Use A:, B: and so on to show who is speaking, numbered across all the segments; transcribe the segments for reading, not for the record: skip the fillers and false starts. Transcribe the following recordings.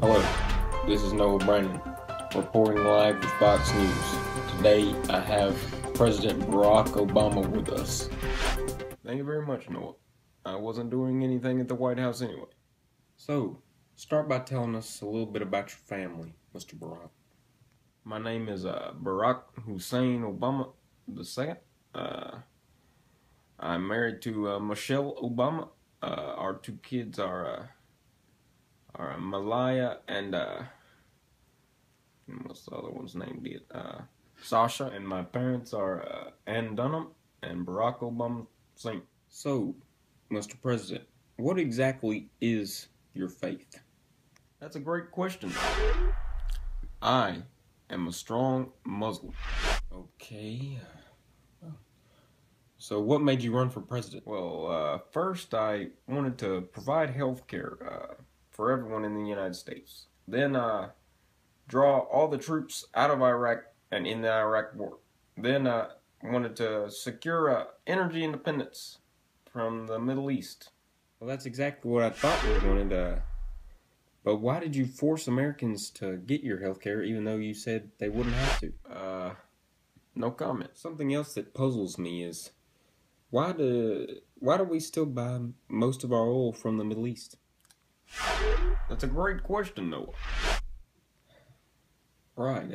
A: Hello, this is Noah Brandon, reporting live with Fox News. Today I have President Barack Obama with us. Thank you very much, Noah. I wasn't doing anything at the White House anyway. So, start by telling us a little bit about your family, Mr. Barack. My name is Barack Hussein Obama II. I'm married to Michelle Obama. Our two kids are Malaya and what's the other one's name? Sasha. And my parents are Ann Dunham and Barack Obama Sr. So, Mr. President, what exactly is your faith? That's a great question. I am a strong Muslim. Okay. So what made you run for president? Well, first I wanted to provide health care for everyone in the United States. Then draw all the troops out of Iraq and in the Iraq war. Then I wanted to secure energy independence from the Middle East. Well, that's exactly what I thought you wanted. But why did you force Americans to get your health care even though you said they wouldn't have to? No comment. Something else that puzzles me is why do we still buy most of our oil from the Middle East? That's a great question, Noah. Right,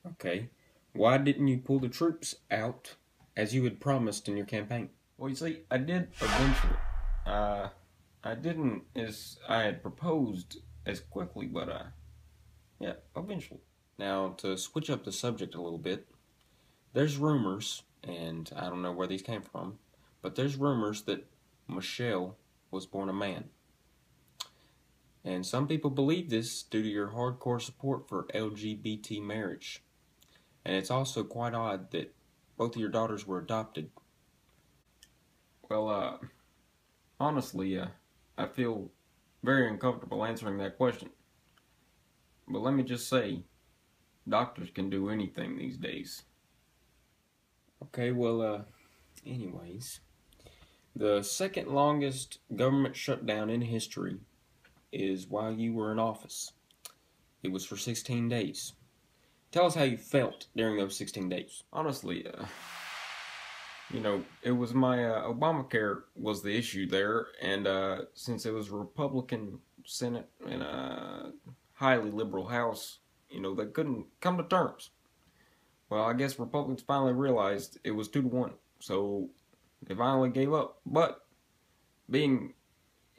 A: okay. Why didn't you pull the troops out as you had promised in your campaign? Well, you see, I did eventually. I didn't as I had proposed as quickly, but, yeah, eventually. Now, to switch up the subject a little bit, there's rumors, and I don't know where these came from, but there's rumors that Michelle was born a man. And some people believe this due to your hardcore support for LGBT marriage. And it's also quite odd that both of your daughters were adopted. Well, honestly, I feel very uncomfortable answering that question. But let me just say, doctors can do anything these days. Okay, well, anyways, the second longest government shutdown in history is while you were in office. It was for 16 days. Tell us how you felt during those 16 days. Honestly, it was my Obamacare was the issue there, and since it was a Republican Senate and a highly liberal House, they couldn't come to terms. Well, I guess Republicans finally realized it was 2-1, so they finally gave up. But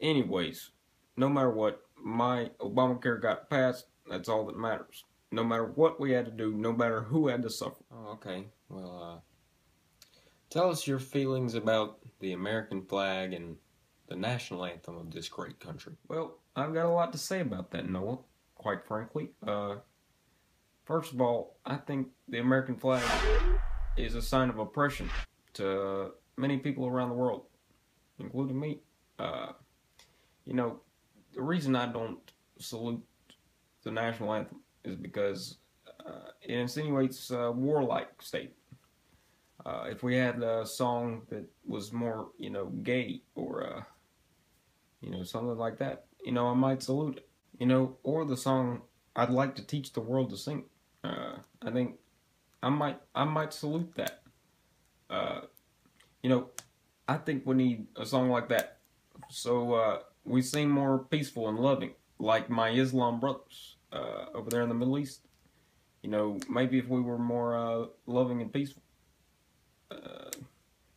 A: anyways, no matter what, my Obamacare got passed. That's all that matters. No matter what we had to do, no matter who had to suffer. Oh, okay. Well, tell us your feelings about the American flag and the national anthem of this great country. Well, I've got a lot to say about that, Noah, quite frankly. First of all, I think the American flag is a sign of oppression to many people around the world, including me. The reason I don't salute the national anthem is because it insinuates a warlike state. If we had a song that was more, gay or, something like that, I might salute it. Or the song I'd like to teach the world to sing. I think I might salute that. I think we need a song like that. So we seem more peaceful and loving, like my Islam brothers over there in the Middle East. Maybe if we were more loving and peaceful,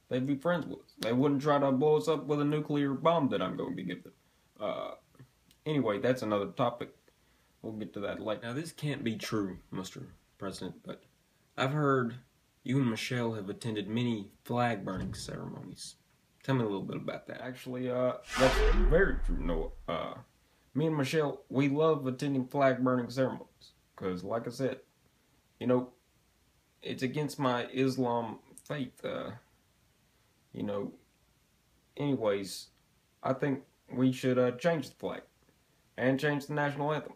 A: they'd be friends with us. They wouldn't try to blow us up with a nuclear bomb that I'm going to give them. Anyway, that's another topic. We'll get to that later. Now, this can't be true, Mr. President, but I've heard you and Michelle have attended many flag-burning ceremonies. Tell me a little bit about that. Actually, that's very true, Noah. Me and Michelle, we love attending flag-burning ceremonies. Because, like I said, it's against my Islam faith. Anyways, I think we should change the flag and change the national anthem.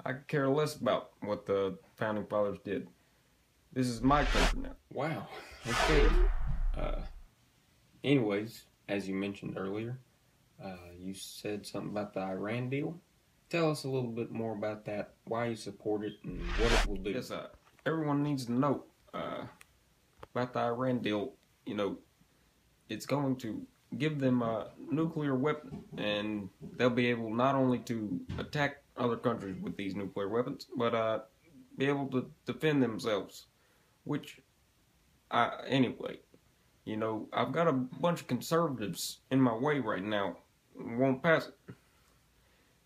A: I could care less about what the founding fathers did. This is my country now. Wow. Okay. Anyways, as you mentioned earlier, You said something about the Iran deal. Tell us a little bit more about that, why you support it, and what it will do. Yes, everyone needs to know about the Iran deal. You know, it's going to give them a nuclear weapon, and they'll be able not only to attack other countries with these nuclear weapons, but be able to defend themselves. Which, anyway, you know, I've got a bunch of conservatives in my way right now, won't pass it.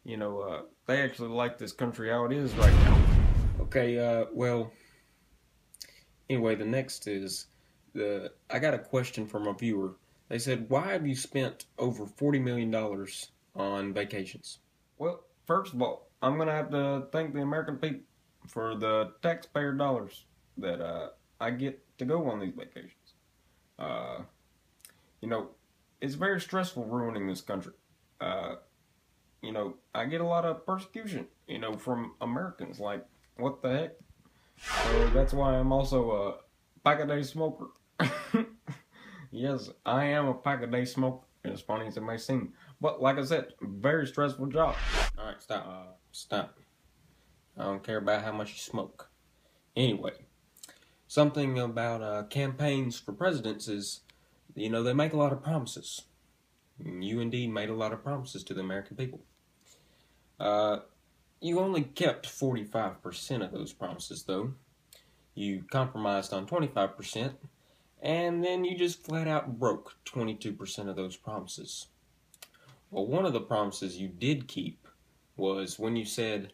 A: You know, they actually like this country how it is right now. Okay, well, anyway, the next is, I got a question from a viewer. They said, why have you spent over $40 million on vacations? Well, first of all, I'm going to have to thank the American people for the taxpayer dollars that I get to go on these vacations. You know, it's very stressful ruining this country. You know, I get a lot of persecution, you know, from Americans. Like, what the heck? So that's why I'm also a pack-a-day smoker. Yes, I am a pack-a-day smoker, as funny as it may seem. But like I said, very stressful job. Alright, stop. Stop. I don't care about how much you smoke. Anyway, something about campaigns for presidents is, you know, they make a lot of promises. You indeed made a lot of promises to the American people. You only kept 45% of those promises, though. You compromised on 25%, and then you just flat out broke 22% of those promises. Well, one of the promises you did keep was when you said,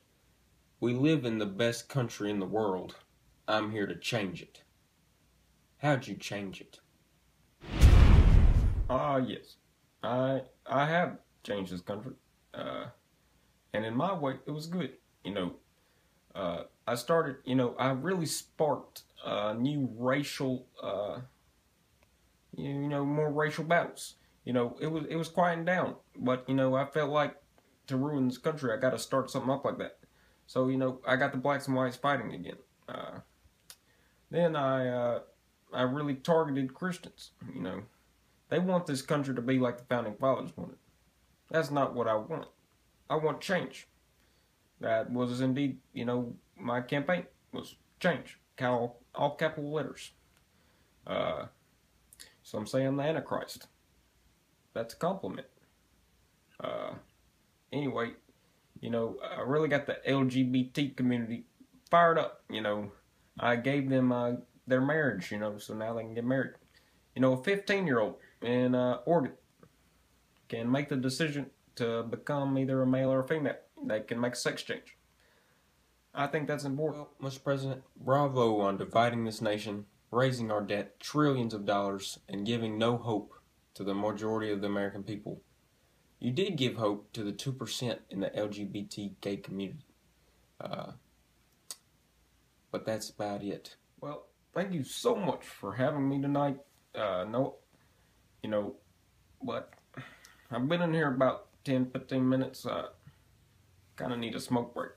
A: "We live in the best country in the world. I'm here to change it." How'd you change it? Yes. I have changed this country. And in my way, it was good. You know, I started, you know, I really sparked new racial, you know, more racial battles. You know, it was quieting down. But, you know, I felt like to ruin this country, I got to start something up like that. So, you know, I got the blacks and whites fighting again. Then I really targeted Christians, you know. They want this country to be like the Founding Fathers wanted. That's not what I want. I want change. That was indeed, you know, my campaign was change. All capital letters. Some say I'm the Antichrist. That's a compliment. Anyway, you know, I really got the LGBT community fired up, you know. I gave them their marriage, you know, so now they can get married. You know, a 15-year-old in Oregon can make the decision to become either a male or a female. They can make a sex change. I think that's important. Well, Mr. President, bravo on dividing this nation, raising our debt trillions of dollars, and giving no hope to the majority of the American people. You did give hope to the 2% in the LGBT gay community. But that's about it. Well, thank you so much for having me tonight. No, you know, but I've been in here about 10-15 minutes. Kind of need a smoke break.